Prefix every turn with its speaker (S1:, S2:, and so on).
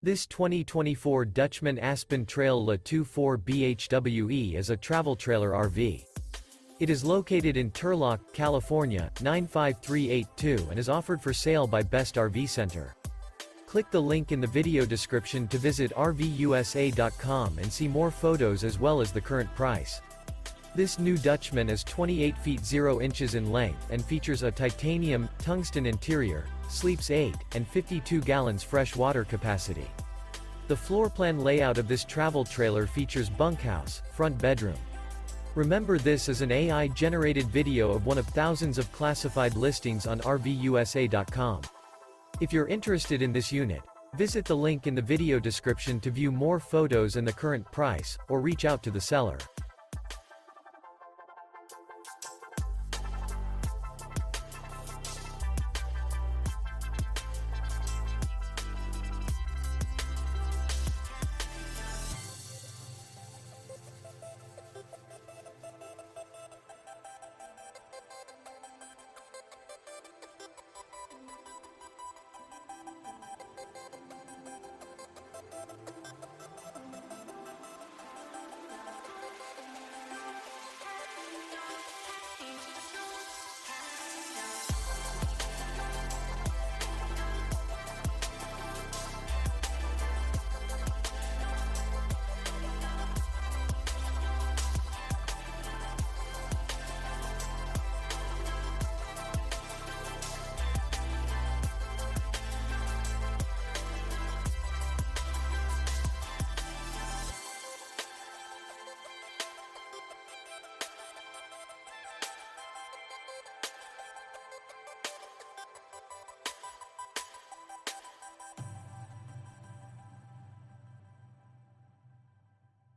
S1: This 2024 Dutchmen Aspen Trail La 24 BHWE is a travel trailer RV. It is located in Turlock, California, 95382 and is offered for sale by Best RV Center. Click the link in the video description to visit RVUSA.com and see more photos as well as the current price. This new Dutchmen is 28 feet 0 inches in length and features a titanium, tungsten interior, sleeps 8, and 52 gallons fresh water capacity. The floor plan layout of this travel trailer features bunkhouse, front bedroom. Remember, this is an AI-generated video of one of thousands of classified listings on RVUSA.com. If you're interested in this unit, visit the link in the video description to view more photos and the current price, or reach out to the seller.